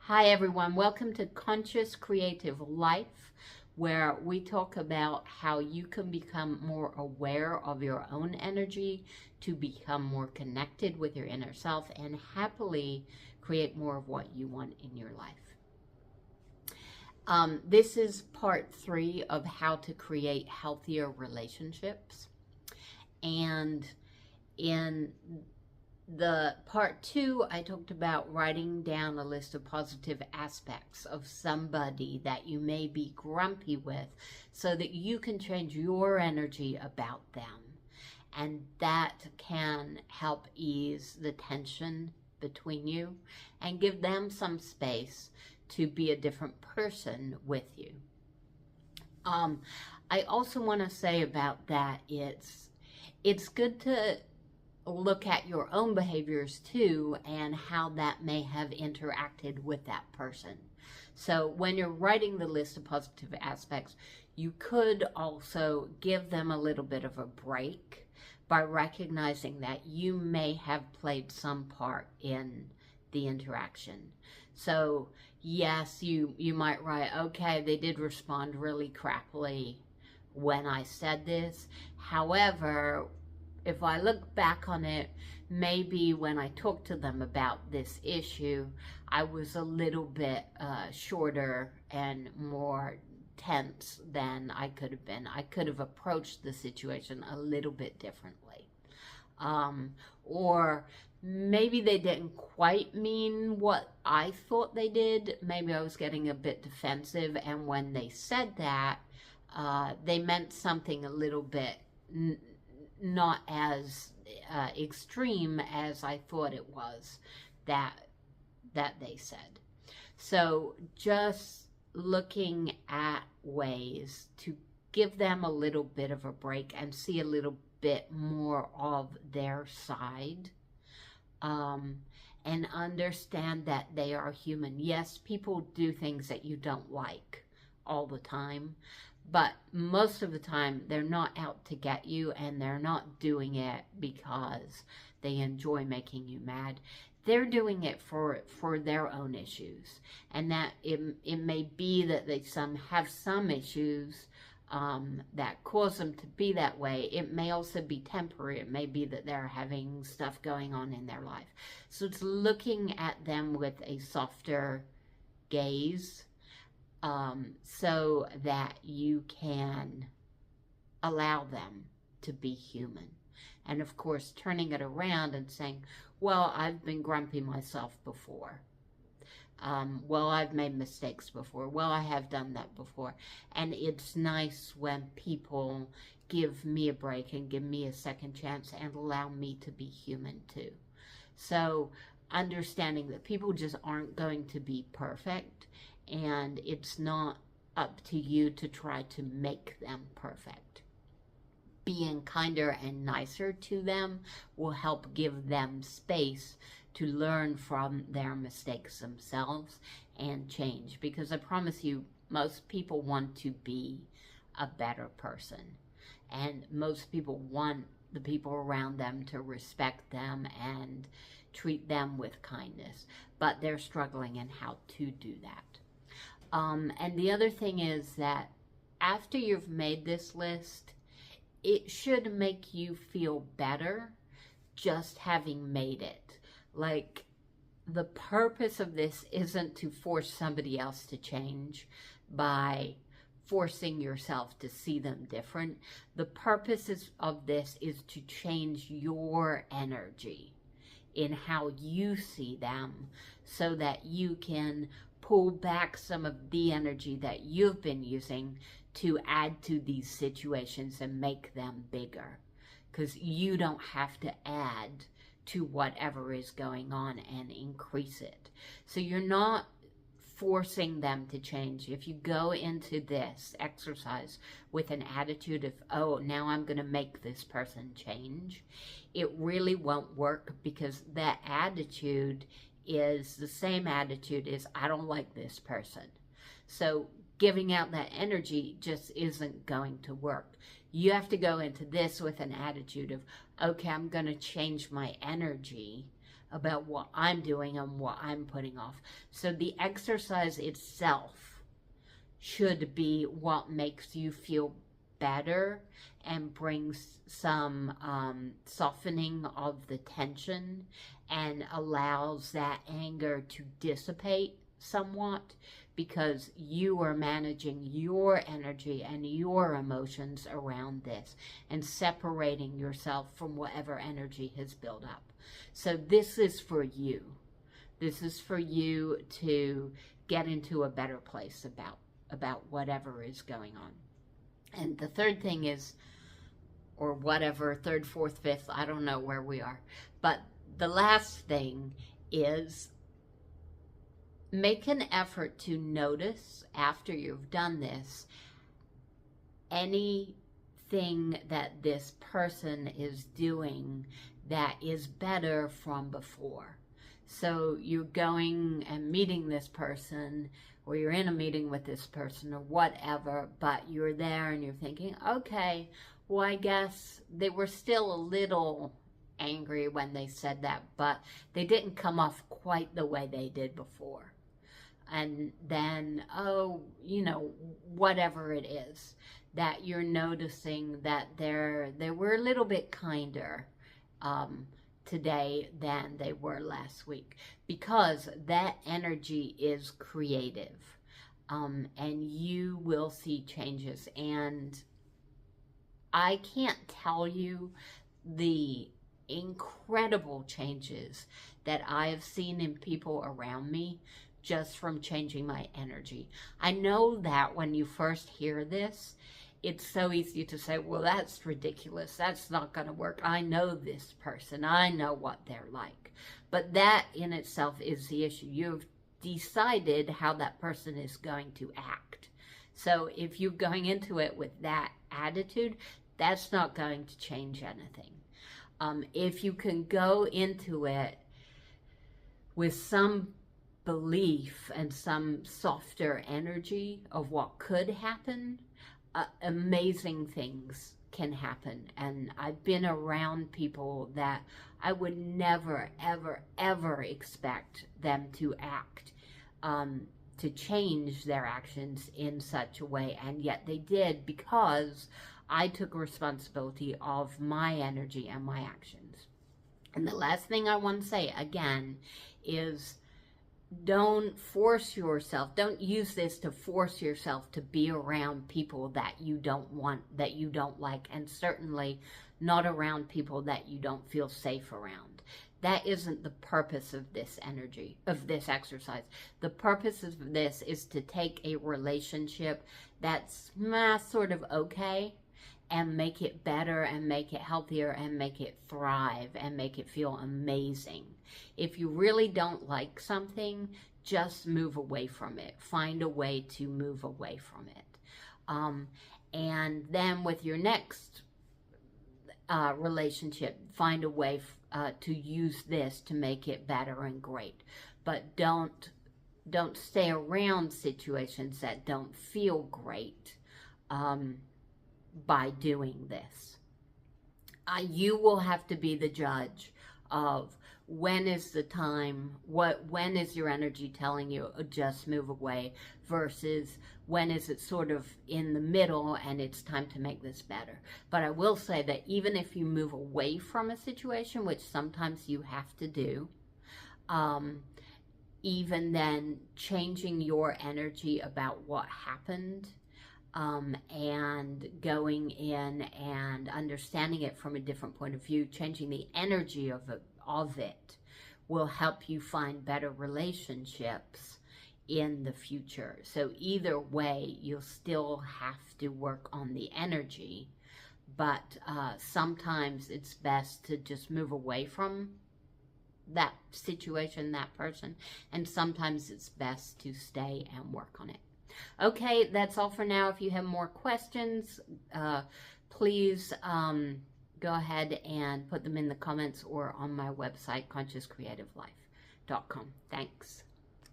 Hi everyone, welcome to Conscious Creative Life, where we talk about how you can become more aware of your own energy to become more connected with your inner self and happily create more of what you want in your life. This is part 3 of how to create healthier relationships. And in the part 2, I talked about writing down a list of positive aspects of somebody that you may be grumpy with so that you can change your energy about them. And that can help ease the tension between you and give them some space to be a different person with you. I also want to say about that, it's good to look at your own behaviors too and how that may have interacted with that person. So when you're writing the list of positive aspects, you could also give them a little bit of a break by recognizing that you may have played some part in the interaction. So yes, you might write, okay, they did respond really crappily when I said this. However, if I look back on it, maybe when I talked to them about this issue, I was a little bit shorter and more tense than I could have been. I could have approached the situation a little bit differently. Or maybe they didn't quite mean what I thought they did. Maybe I was getting a bit defensive, and when they said that, they meant something a little bit not as extreme as I thought it was that they said. So just looking at ways to give them a little bit of a break and see a little bit more of their side, and understand that they are human. Yes, people do things that you don't like all the time, but most of the time they're not out to get you, and they're not doing it because they enjoy making you mad. They're doing it for their own issues, and that it may be that they have some issues that cause them to be that way. It may also be temporary. It may be that they're having stuff going on in their life. So it's looking at them with a softer gaze, so that you can allow them to be human. And of course, turning it around and saying, well, I've been grumpy myself before. Well, I've made mistakes before. Well, I have done that before. And it's nice when people give me a break and give me a second chance and allow me to be human too. So understanding that people just aren't going to be perfect, and it's not up to you to try to make them perfect. Being kinder and nicer to them will help give them space to learn from their mistakes themselves and change. Because I promise you, most people want to be a better person. And most people want the people around them to respect them and treat them with kindness. But they're struggling in how to do that. And the other thing is that after you've made this list, it should make you feel better just having made it. Like, the purpose of this isn't to force somebody else to change by forcing yourself to see them different. The purpose of this is to change your energy in how you see them, so that you can pull back some of the energy that you've been using to add to these situations and make them bigger. Because you don't have to add to whatever is going on and increase it. So you're not forcing them to change. If you go into this exercise with an attitude of, oh, now I'm going to make this person change, it really won't work, because that attitude is the same attitude as, I don't like this person. So giving out that energy just isn't going to work. You have to go into this with an attitude of, okay, I'm going to change my energy about what I'm doing and what I'm putting off. So the exercise itself should be what makes you feel better and brings some softening of the tension and allows that anger to dissipate somewhat, because you are managing your energy and your emotions around this and separating yourself from whatever energy has built up. So this is for you. This is for you to get into a better place about whatever is going on. And the third thing is, or whatever, third, fourth, fifth, I don't know where we are. But the last thing is, make an effort to notice after you've done this anything that this person is doing that is better from before. So you're going and meeting this person, or you're in a meeting with this person or whatever, but you're there and you're thinking, okay, well, I guess they were still a little angry when they said that, but they didn't come off quite the way they did before. And then, oh, you know, whatever it is, that you're noticing that they were a little bit kinder today than they were last week, because that energy is creative, and you will see changes. And I can't tell you the incredible changes that I have seen in people around me just from changing my energy. I know that when you first hear this, it's so easy to say, well, that's ridiculous. That's not going to work. I know this person. I know what they're like. But that in itself is the issue. You've decided how that person is going to act. So if you're going into it with that attitude, that's not going to change anything. If you can go into it with some belief and some softer energy of what could happen, amazing things can happen. And I've been around people that I would never, ever, ever expect them to act, to change their actions in such a way, and yet they did, because I took responsibility of my energy and my actions. And the last thing I want to say again is, don't force yourself, don't use this to force yourself to be around people that you don't want, that you don't like, and certainly not around people that you don't feel safe around. That isn't the purpose of this energy, of this exercise. The purpose of this is to take a relationship that's sort of okay and make it better and make it healthier and make it thrive and make it feel amazing. If you really don't like something, just move away from it. Find a way to move away from it. And then with your next relationship, find a way to use this to make it better and great. But don't stay around situations that don't feel great by doing this. You will have to be the judge of when is the time, when is your energy telling you just move away, versus when is it sort of in the middle and it's time to make this better. But I will say that even if you move away from a situation, which sometimes you have to do, even then changing your energy about what happened, and going in and understanding it from a different point of view, changing the energy of it will help you find better relationships in the future. So either way, you'll still have to work on the energy, but sometimes it's best to just move away from that situation, that person, and sometimes it's best to stay and work on it. Okay, that's all for now. If you have more questions, please go ahead and put them in the comments or on my website, consciouscreativelife.com. Thanks.